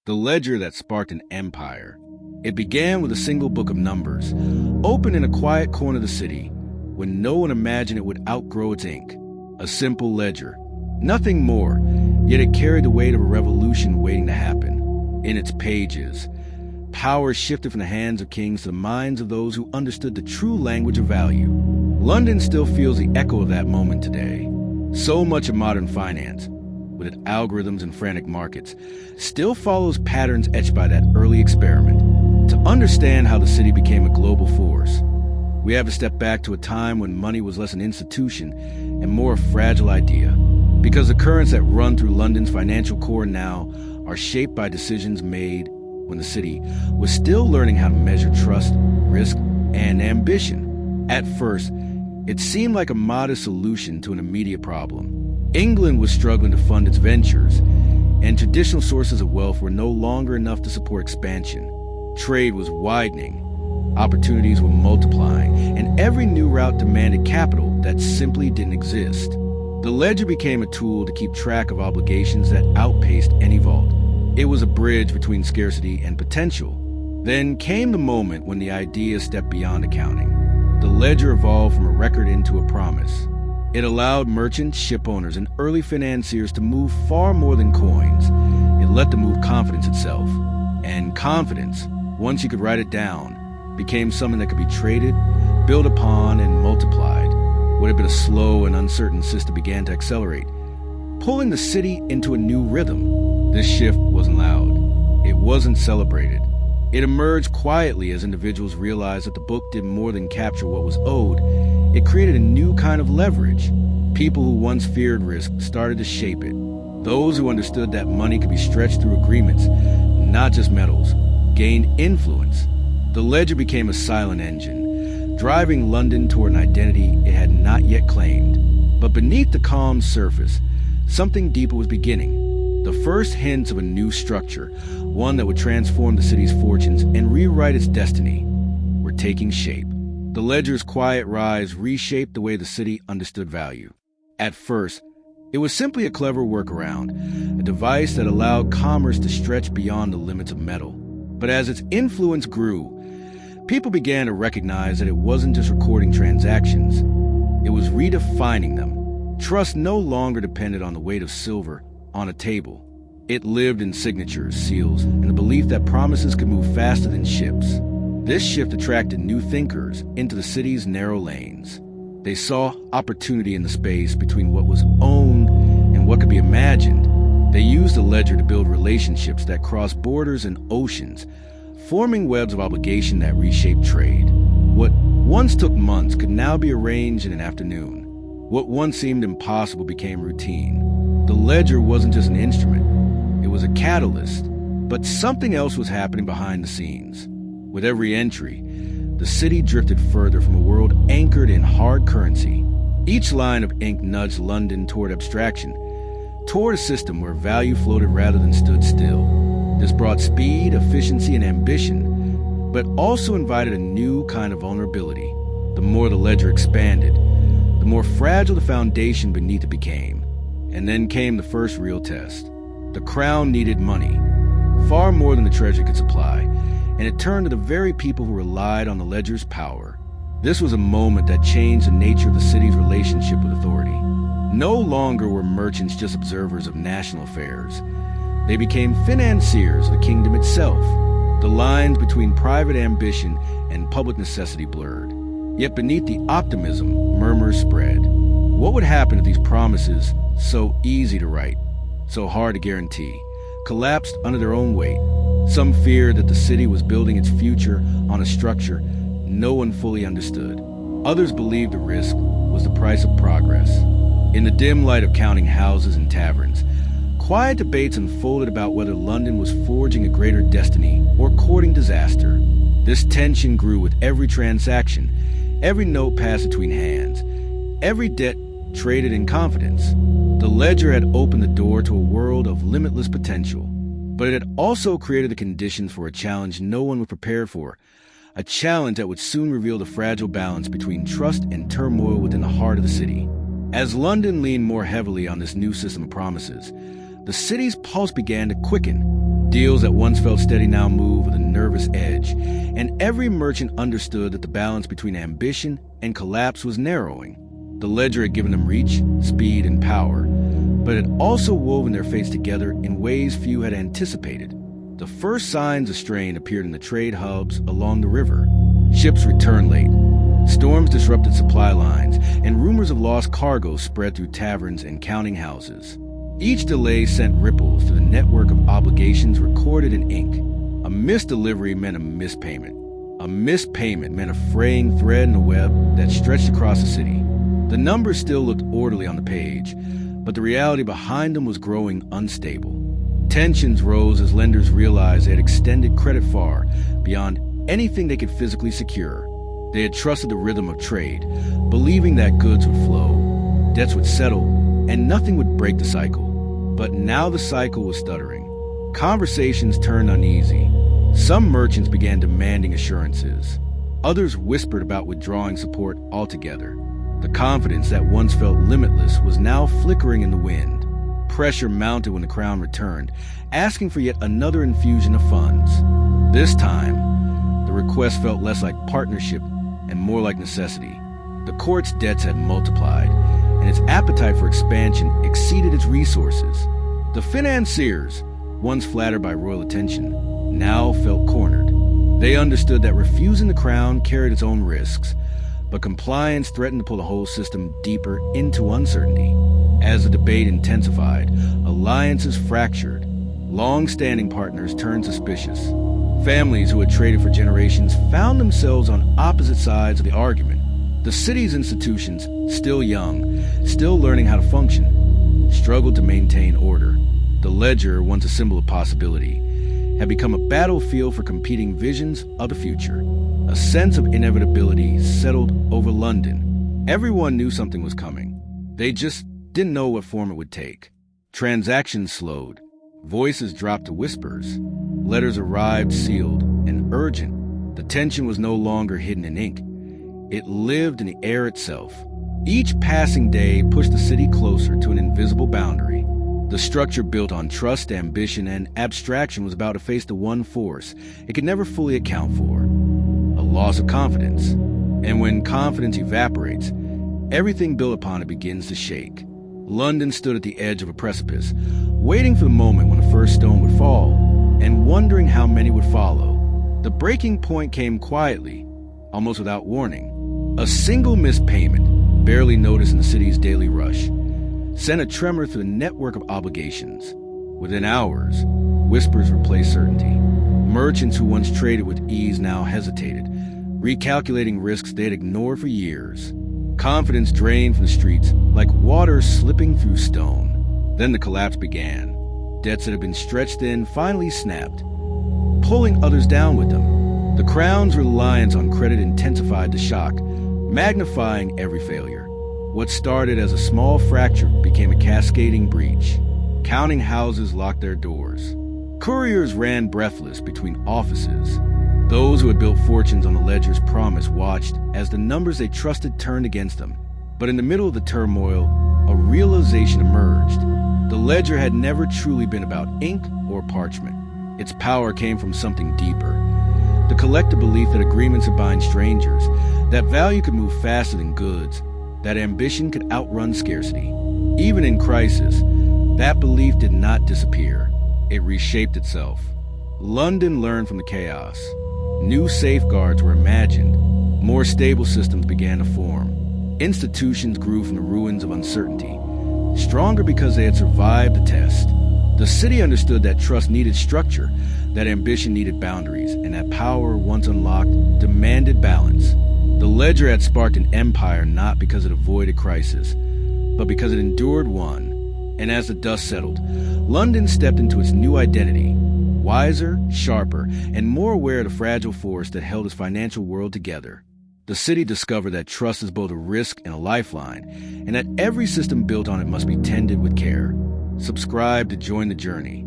the ledger that sparked an empire. It began with a single book of numbers, open in a quiet corner of the city, when no one imagined it would outgrow its ink. A simple ledger, nothing more, yet it carried the weight of a revolution waiting to happen. In its pages, power shifted from the hands of kings to the minds of those who understood the true language of value. London still feels the echo of that moment today. So much of modern finance, with its algorithms and frantic markets, still follows patterns etched by that early experiment. To understand how the city became a global force, we have to step back to a time when money was less an institution and more a fragile idea, because the currents that run through London's financial core now are shaped by decisions made when the city was still learning how to measure trust, risk, and ambition. At first, it seemed like a modest solution to an immediate problem. England was struggling to fund its ventures, and traditional sources of wealth were no longer enough to support expansion. Trade was widening, opportunities were multiplying, and every new route demanded capital that simply didn't exist. The ledger became a tool to keep track of obligations that outpaced any vault. It was a bridge between scarcity and potential. Then came the moment when the idea stepped beyond accounting. The ledger evolved from a record into a promise. It allowed merchants, ship owners, and early financiers to move far more than coins. It let them move confidence itself. And confidence, once you could write it down, became something that could be traded, built upon, and multiplied. What had been a slow and uncertain system began to accelerate, pulling the city into a new rhythm. This shift wasn't loud. It wasn't celebrated. It emerged quietly as individuals realized that the book did more than capture what was owed. It created a new kind of leverage. People who once feared risk started to shape it. Those who understood that money could be stretched through agreements, not just metals, gained influence. The ledger became a silent engine, driving London toward an identity it had not yet claimed. But beneath the calm surface, something deeper was beginning. The first hints of a new structure, one that would transform the city's fortunes and rewrite its destiny, were taking shape. The ledger's quiet rise reshaped the way the city understood value. At first, it was simply a clever workaround, a device that allowed commerce to stretch beyond the limits of metal. But as its influence grew, people began to recognize that it wasn't just recording transactions. It was redefining them. Trust no longer depended on the weight of silver on a table. It lived in signatures, seals, and the belief that promises could move faster than ships. This shift attracted new thinkers into the city's narrow lanes. They saw opportunity in the space between what was owned and what could be imagined. They used the ledger to build relationships that crossed borders and oceans, forming webs of obligation that reshaped trade. What once took months could now be arranged in an afternoon. What once seemed impossible became routine. The ledger wasn't just an instrument, it was a catalyst. But something else was happening behind the scenes. With every entry, the city drifted further from a world anchored in hard currency. Each line of ink nudged London toward abstraction, toward a system where value floated rather than stood still. This brought speed, efficiency, and ambition, but also invited a new kind of vulnerability. The more the ledger expanded, the more fragile the foundation beneath it became. And then came the first real test. The crown needed money, far more than the treasury could supply, and it turned to the very people who relied on the ledger's power. This was a moment that changed the nature of the city's relationship with authority. No longer were merchants just observers of national affairs. They became financiers of the kingdom itself. The lines between private ambition and public necessity blurred. Yet beneath the optimism, murmurs spread. What would happen if these promises, so easy to write, so hard to guarantee, collapsed under their own weight? Some feared that the city was building its future on a structure no one fully understood. Others believed the risk was the price of progress. In the dim light of counting houses and taverns, quiet debates unfolded about whether London was forging a greater destiny or courting disaster. This tension grew with every transaction, every note passed between hands, every debt traded in confidence. The ledger had opened the door to a world of limitless potential, but it had also created the conditions for a challenge no one was prepared for, a challenge that would soon reveal the fragile balance between trust and turmoil within the heart of the city. As London leaned more heavily on this new system of promises, the city's pulse began to quicken. Deals that once felt steady now move with a nervous edge, and every merchant understood that the balance between ambition and collapse was narrowing. The ledger had given them reach, speed, and power, but it also woven their fates together in ways few had anticipated. The first signs of strain appeared in the trade hubs along the river. Ships returned late. Storms disrupted supply lines, and rumors of lost cargo spread through taverns and counting houses. Each delay sent ripples through the network of obligations recorded in ink. A missed delivery meant a missed payment. A missed payment meant a fraying thread in a web that stretched across the city. The numbers still looked orderly on the page, but the reality behind them was growing unstable. Tensions rose as lenders realized they had extended credit far beyond anything they could physically secure. They had trusted the rhythm of trade, believing that goods would flow, debts would settle, and nothing would break the cycle. But now the cycle was stuttering. Conversations turned uneasy. Some merchants began demanding assurances. Others whispered about withdrawing support altogether. The confidence that once felt limitless was now flickering in the wind. Pressure mounted when the crown returned, asking for yet another infusion of funds. This time, the request felt less like partnership and more like necessity. The court's debts had multiplied, and its appetite for expansion exceeded its resources. The financiers, once flattered by royal attention, now felt cornered. They understood that refusing the crown carried its own risks, but compliance threatened to pull the whole system deeper into uncertainty. As the debate intensified, alliances fractured. Long-standing partners turned suspicious. Families who had traded for generations found themselves on opposite sides of the argument. The city's institutions, still young, still learning how to function, struggled to maintain order. The ledger, once a symbol of possibility, had become a battlefield for competing visions of the future. A sense of inevitability settled over London. Everyone knew something was coming. They just didn't know what form it would take. Transactions slowed. Voices dropped to whispers. Letters arrived sealed and urgent. The tension was no longer hidden in ink. It lived in the air itself. Each passing day pushed the city closer to an invisible boundary. The structure built on trust, ambition, and abstraction was about to face the one force it could never fully account for: a loss of confidence. And when confidence evaporates, everything built upon it begins to shake. London stood at the edge of a precipice, waiting for the moment when the first stone would fall, and wondering how many would follow. The breaking point came quietly, almost without warning. A single missed payment, barely noticed in the city's daily rush, sent a tremor through the network of obligations. Within hours, whispers replaced certainty. Merchants who once traded with ease now hesitated, recalculating risks they had ignored for years. Confidence drained from the streets like water slipping through stone. Then the collapse began. Debts that had been stretched thin finally snapped, pulling others down with them. The crown's reliance on credit intensified the shock, magnifying every failure. What started as a small fracture became a cascading breach. Counting houses locked their doors. Couriers ran breathless between offices. Those who had built fortunes on the ledger's promise watched as the numbers they trusted turned against them. But in the middle of the turmoil, a realization emerged. The ledger had never truly been about ink or parchment. Its power came from something deeper. The collective belief that agreements would bind strangers, that value could move faster than goods, that ambition could outrun scarcity. Even in crisis, that belief did not disappear. It reshaped itself. London learned from the chaos. New safeguards were imagined. More stable systems began to form. Institutions grew from the ruins of uncertainty, stronger because they had survived the test. The city understood that trust needed structure, that ambition needed boundaries, and that power, once unlocked, demanded balance. The ledger had sparked an empire not because it avoided crisis, but because it endured one. And as the dust settled, London stepped into its new identity, wiser, sharper, and more aware of the fragile force that held its financial world together. The city discovered that trust is both a risk and a lifeline, and that every system built on it must be tended with care. Subscribe to join the journey.